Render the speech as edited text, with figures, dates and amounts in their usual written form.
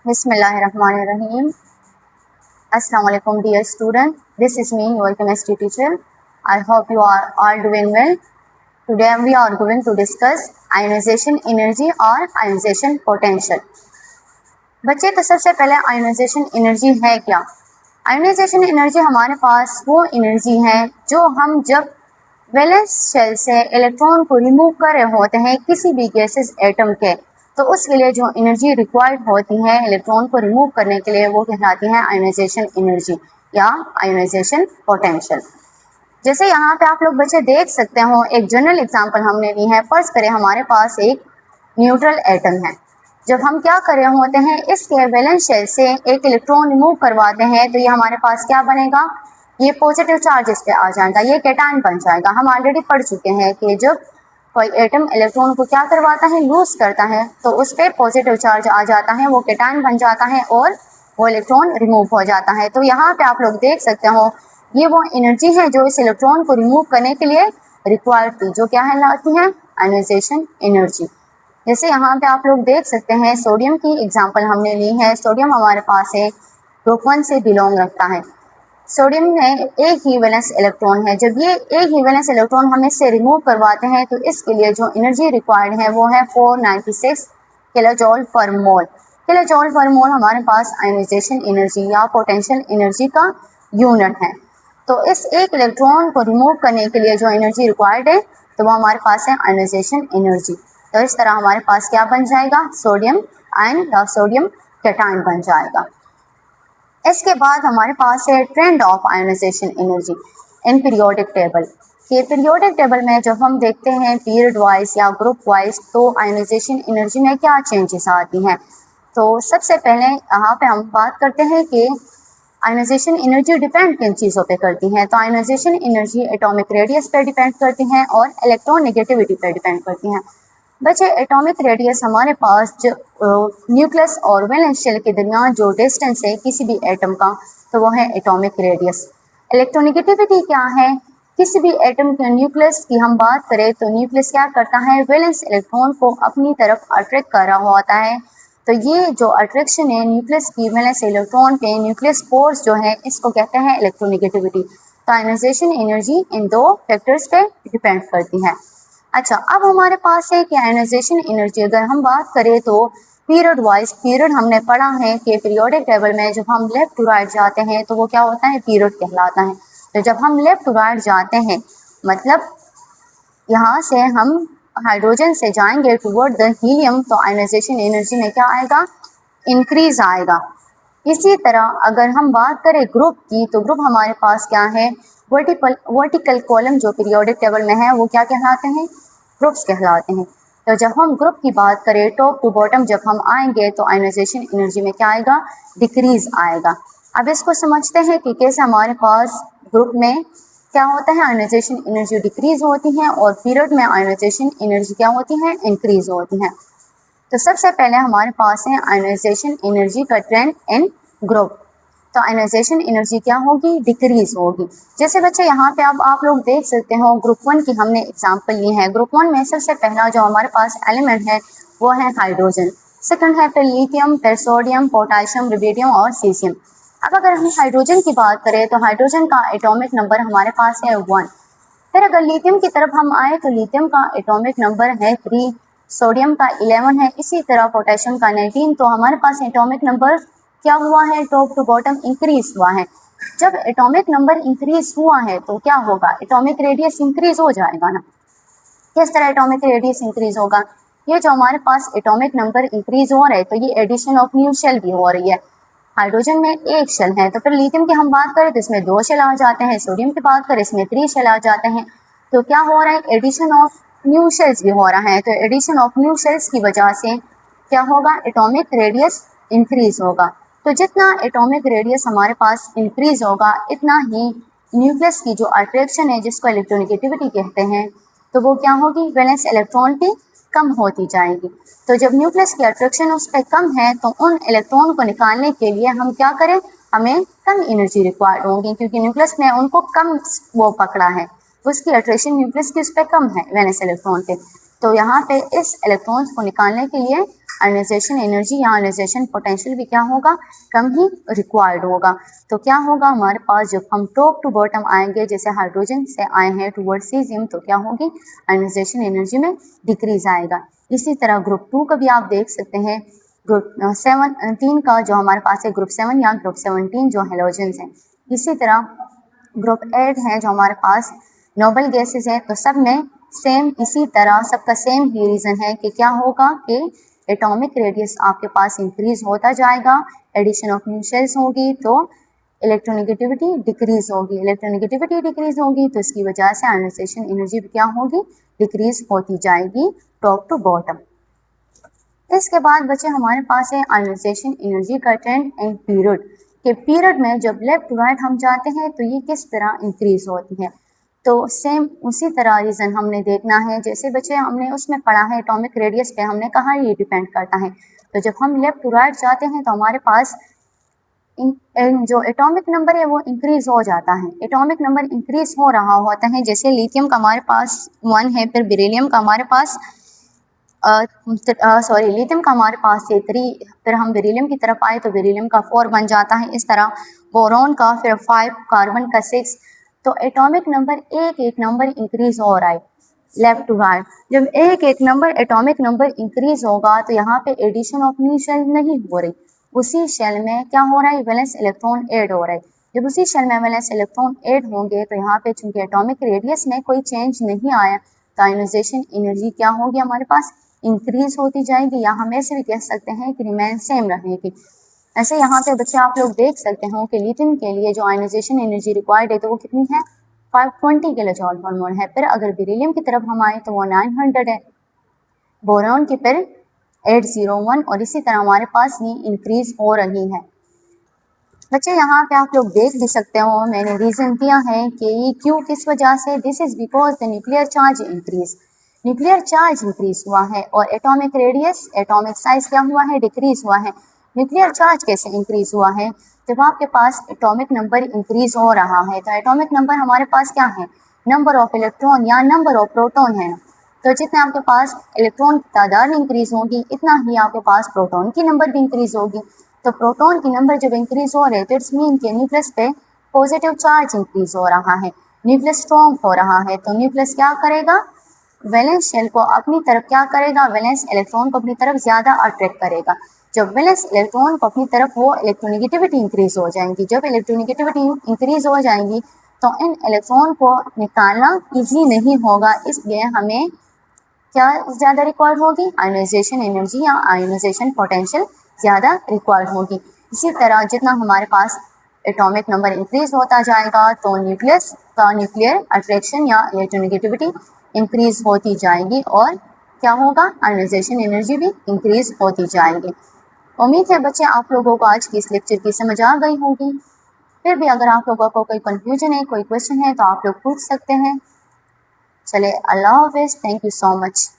Bismillahirrahmanirrahim. Assalamu alaikum dear student. This is me, your chemistry teacher. I hope you are all doing well. Today we are going to discuss ionization energy और ionization potential. बच्चे तो सबसे पहले ionization energy है क्या? ionization energy हमारे पास वो energy है जो हम जब वैलेंस शेल से इलेक्ट्रॉन को रिमूव कर रहे होते हैं किसी भी गैसेस एटम के, तो उसके लिए जो एनर्जी रिक्वायर्ड होती है इलेक्ट्रॉन को रिमूव करने के लिए वो कहलाती है आयोनाइजेशन एनर्जी या आयोनाइजेशन पोटेंशियल। जैसे यहाँ पे आप लोग बच्चे देख सकते हो, एक जनरल एग्जांपल हमने ली है। फर्ज करें हमारे पास एक न्यूट्रल एटम है। जब हम क्या कर रहे होते हैं, इसके वैलेंस शेल से एक इलेक्ट्रॉन रिमूव करवाते हैं तो ये हमारे पास क्या बनेगा, ये पॉजिटिव चार्ज इस पे आ जाएगा, ये कैटायन बन जाएगा। हम ऑलरेडी पढ़ चुके हैं कि जब कोई एटम इलेक्ट्रॉन को क्या करवाता है, लूज करता है, तो उस पर पॉजिटिव चार्ज आ जाता है, वो कैटायन बन जाता है और वो इलेक्ट्रॉन रिमूव हो जाता है। तो यहाँ पे आप लोग देख सकते हो ये वो एनर्जी है जो इस इलेक्ट्रॉन को रिमूव करने के लिए रिक्वायर्ड थी, जो क्या है लाती है आयोनाइजेशन एनर्जी। जैसे यहाँ पे आप लोग देख सकते हैं सोडियम की एग्जाम्पल हमने ली है। सोडियम हमारे पास है ग्रुप 1 से बिलोंग रखता है। सोडियम में एक ही वैलेंस इलेक्ट्रॉन है। जब ये एक ही वैलेंस इलेक्ट्रॉन हम इससे रिमूव करवाते हैं तो इसके लिए जो एनर्जी रिक्वायर्ड है वो है 496 किलोजूल पर मोल। किलोजूल पर मोल हमारे पास आयोनाइजेशन एनर्जी या पोटेंशियल एनर्जी का यूनिट है। तो इस एक इलेक्ट्रॉन को रिमूव करने के लिए जो एनर्जी रिक्वायर्ड है तो वो हमारे पास है आयोनाइजेशन एनर्जी। तो इस तरह हमारे पास क्या बन जाएगा, सोडियम आयन या सोडियम कैटायन बन जाएगा। इसके बाद हमारे पास है trend of ionization energy in periodic table. ये पीरियोडिक टेबल में जब हम देखते हैं पीरियड वाइज या ग्रुप वाइज तो आयोनाइजेशन एनर्जी में क्या चेंजेस आती हैं। तो सबसे पहले यहाँ पे हम बात करते हैं कि आयोनाइजेशन एनर्जी डिपेंड किन चीज़ों पे करती है। तो आयोनाइजेशन एनर्जी एटॉमिक रेडियस पे डिपेंड करती हैं और इलेक्ट्रोनेगेटिविटी पे डिपेंड करती हैं। बच्चे एटॉमिक रेडियस हमारे पास जो न्यूक्लियस और वैलेंस शेल के दरमियान जो डिस्टेंस है किसी भी एटम का, तो वो है एटॉमिक रेडियस। इलेक्ट्रोनेगेटिविटी क्या है, किसी भी एटम के न्यूक्लियस की हम बात करें तो न्यूक्लियस क्या करता है, वैलेंस इलेक्ट्रॉन को अपनी तरफ अट्रैक्ट कर रहा होता है। तो ये जो अट्रैक्शन है न्यूक्लियस की वैलेंस इलेक्ट्रॉन पे, न्यूक्लियस फोर्स जो है, इसको कहते हैं इलेक्ट्रोनेगेटिविटी। तो आयोनाइजेशन एनर्जी इन दो फैक्टर्स पे डिपेंड करती है। अच्छा, अब हमारे पास है कि आयोनाइजेशन एनर्जी अगर हम बात करें तो पीरियड वाइज, पीरियड हमने पढ़ा है कि पीरियोडिक टेबल में जब हम लेफ्ट टू राइट जाते हैं तो वो क्या होता है, पीरियड कहलाता है। तो जब हम लेफ्ट टू राइट जाते हैं मतलब यहाँ से हम हाइड्रोजन से जाएंगे टुवर्ड द हीलियम, तो आयोनाइजेशन एनर्जी में क्या आएगा, इंक्रीज आएगा। इसी तरह अगर हम बात करें ग्रुप की तो ग्रुप हमारे पास क्या है, वर्टिकल कॉलम जो पीरियोडिक टेबल में है वो क्या कहलाते हैं, ग्रुप्स कहलाते हैं। तो जब हम ग्रुप की बात करें टॉप टू बॉटम जब हम आएंगे तो आयोनाइजेशन एनर्जी में क्या आएगा, डिक्रीज आएगा। अब इसको समझते हैं कि कैसे हमारे पास ग्रुप में क्या होता है, आयोनाइजेशन एनर्जी डिक्रीज होती है और पीरियड में आयोनाइजेशन एनर्जी क्या होती है, इंक्रीज होती है। तो सबसे पहले हमारे पास है आयोनाइजेशन एनर्जी का ट्रेंड इन ग्रुप। तो आयोनाइजेशन एनर्जी क्या होगी, डिक्रीज होगी। जैसे बच्चे यहाँ पे अब आप लोग देख सकते हो ग्रुप 1 की हमने एग्जांपल ली है। ग्रुप 1 में सबसे पहला जो हमारे पास एलिमेंट है वो है हाइड्रोजन, सेकंड है फिर लिथियम, फिर सोडियम, पोटेशियम, रुबिडियम और सीजियम। अब अगर हम हाइड्रोजन की बात करें तो हाइड्रोजन का एटॉमिक नंबर हमारे पास है 1। फिर अगर लिथियम की तरफ हम आए तो लिथियम का एटॉमिक नंबर है 3, सोडियम का 11 है, इसी तरह पोटेशियम का 19। तो हमारे पास एटॉमिक नंबर क्या हुआ है, टॉप टू बॉटम इंक्रीज हुआ है। जब एटॉमिक नंबर इंक्रीज हुआ है तो क्या होगा, एटॉमिक रेडियस इंक्रीज हो जाएगा ना। किस तरह एटॉमिक रेडियस इंक्रीज होगा, ये जो हमारे पास एटॉमिक नंबर इंक्रीज हो रहा है तो ये एडिशन ऑफ न्यू शेल भी हो रही है। हाइड्रोजन में एक शेल है, तो फिर लिथियम की हम बात करें तो इसमें 2 शेल आ जाते हैं, सोडियम की बात करें इसमें 3 शेल आ जाते हैं। तो क्या हो रहा है, एडिशन ऑफ न्यू शेल्स भी हो रहा है। तो एडिशन ऑफ न्यू शेल्स की वजह से क्या होगा, एटॉमिक रेडियस इंक्रीज होगा। तो जितना एटॉमिक रेडियस हमारे पास इंक्रीज होगा इतना ही न्यूक्लियस की जो अट्रैक्शन है जिसको इलेक्ट्रोनेगेटिविटी कहते हैं, तो वो क्या होगी, वैलेंस इलेक्ट्रॉन की कम होती जाएगी। तो जब न्यूक्लियस की अट्रैक्शन उस पर कम है तो उन इलेक्ट्रॉन को निकालने के लिए हम क्या करें, हमें कम एनर्जी रिक्वायर्ड होगी, क्योंकि न्यूक्लियस ने उनको कम वो पकड़ा है, उसकी अट्रैक्शन न्यूक्लियस की उस पर कम है वैलेंस इलेक्ट्रॉन पे। तो यहाँ पे इस इलेक्ट्रॉन्स को निकालने के लिए आयोनाइजेशन एनर्जी या आयोनाइजेशन पोटेंशियल भी क्या होगा, कम ही रिक्वायर्ड होगा। तो क्या होगा हमारे पास, जब हम टॉप टू बॉटम आएंगे, जैसे हाइड्रोजन से आए हैं टूवर्ड सीजियम, तो क्या होगी, आयोनाइजेशन एनर्जी में डिक्रीज आएगा। इसी तरह ग्रुप 2 का भी आप देख सकते हैं, ग्रुप 3 का जो हमारे पास है ग्रुप 7 या ग्रुप 17 जो हेलोजेंस हैं। इसी तरह ग्रुप 8 है जो हमारे पास नोबल गैसेस है। तो सब में सेम इसी तरह सबका सेम ही रीज़न है कि क्या होगा कि एटॉमिक रेडियस आपके पास इंक्रीज होता जाएगा, एडिशन ऑफ न्यू शेल्स होगी तो इलेक्ट्रोनेगेटिविटी डिक्रीज होगी, इलेक्ट्रोनेगेटिविटी डिक्रीज होगी तो इसकी वजह से आयोनाइजेशन एनर्जी भी क्या होगी, डिक्रीज होती जाएगी टॉप टू बॉटम। इसके बाद बच्चे हमारे पास है आयोनाइजेशन एनर्जी का ट्रेंड एंड पीरियड, के पीरियड में जब लेफ्ट टू राइट हम जाते हैं तो ये किस तरह इंक्रीज होती है। तो सेम उसी तरह रीज़न हमने देखना है, जैसे बच्चे हमने उसमें पढ़ा है एटॉमिक रेडियस पे, हमने कहा ये डिपेंड करता है। तो जब हम लेफ्ट टू राइट जाते हैं तो हमारे पास जो एटॉमिक नंबर है वो इंक्रीज हो जाता है, एटॉमिक नंबर इंक्रीज हो रहा होता है। जैसे लिथियम का हमारे पास 1 है, फिर बेरिलियम का हमारे पास लिथियम का हमारे पास है 3, फिर हम बेरिलियम की तरफ आए तो बेरिलियम का 4 बन जाता है। इस तरह बोरॉन का फिर 5, कार्बन का 6। तो एटॉमिक नंबर एक एक नंबर इंक्रीज हो रहा है लेफ्ट टू राइट। जब एक एक नंबर एटॉमिक नंबर इंक्रीज होगा तो यहाँ पे एडिशन ऑफ न्यू शेल नहीं हो रही, उसी शेल में क्या हो रहा है, वैलेंस इलेक्ट्रॉन ऐड हो रहा है। जब उसी शेल में वैलेंस इलेक्ट्रॉन ऐड होंगे तो यहाँ पे चूंकि एटॉमिक रेडियस में कोई चेंज नहीं आया तो आयोनाइजेशन एनर्जी क्या होगी, हमारे पास इंक्रीज होती जाएगी, या हम ऐसे भी कह सकते हैं कि रिमेन सेम रहेगी। ऐसे यहाँ पे बच्चे आप लोग देख सकते हो कि लिथियम के लिए जो आयोनाइजेशन एनर्जी रिक्वायर्ड है तो वो कितनी है, 520 किलो जॉल पर मोल है। फिर अगर बेरिलियम की तरफ हम आए तो वो 900 है, बोरॉन की फिर 801, और इसी तरह हमारे पास ये इंक्रीज हो रही है। बच्चे यहाँ पे आप लोग देख भी सकते हो, मैंने रीजन दिया है कि ये क्यों किस वजह से, this is because the nuclear charge increase, nuclear charge increase हुआ है और एटॉमिक रेडियस, एटॉमिक साइज क्या हुआ है, डिक्रीज हुआ है। न्यूक्लियर चार्ज कैसे इंक्रीज हुआ है, जब आपके पास एटॉमिक नंबर इंक्रीज हो रहा है। तो एटॉमिक नंबर हमारे पास क्या है, नंबर ऑफ इलेक्ट्रॉन या नंबर ऑफ प्रोटॉन है। तो जितने आपके पास इलेक्ट्रॉन की तादाद इंक्रीज होगी इतना ही आपके पास प्रोटॉन की नंबर भी इंक्रीज होगी। तो प्रोटॉन की नंबर जब इंक्रीज हो रहे तो इट्स मीन के न्यूक्लियस पे पॉजिटिव चार्ज इंक्रीज हो रहा है, न्यूक्लियस स्ट्रॉन्ग हो रहा है। तो न्यूक्लियस क्या करेगा, वैलेंस शेल को अपनी तरफ क्या करेगा, वैलेंस इलेक्ट्रॉन को अपनी तरफ ज़्यादा अट्रैक्ट करेगा। जब वैलेंस इलेक्ट्रॉन को अपनी तरफ हो इलेक्ट्रोनेगेटिविटी इंक्रीज हो जाएंगी, जब इलेक्ट्रोनेगेटिविटी इंक्रीज हो जाएंगी तो इन इलेक्ट्रॉन को निकालना ईजी नहीं होगा, इसलिए हमें क्या ज़्यादा रिक्वायर्ड होगी, आयोनाइजेशन एनर्जी या आयोनाइजेशन पोटेंशियल ज़्यादा रिक्वायर्ड होगी। इसी तरह जितना हमारे पास एटॉमिक नंबर इंक्रीज होता जाएगा तो न्यूक्लियस का न्यूक्लियर अट्रैक्शन या इलेक्ट्रोनेगेटिविटी इंक्रीज होती जाएगी और क्या होगा, आयोनाइजेशन एनर्जी भी इंक्रीज होती जाएगी। उम्मीद है बच्चे आप लोगों को आज की इस लेक्चर की समझ आ गई होगी। फिर भी अगर आप लोगों को कोई कन्फ्यूजन है, कोई क्वेश्चन है तो आप लोग पूछ सकते हैं। चले, अल्लाह हाफिज़, थैंक यू सो मच।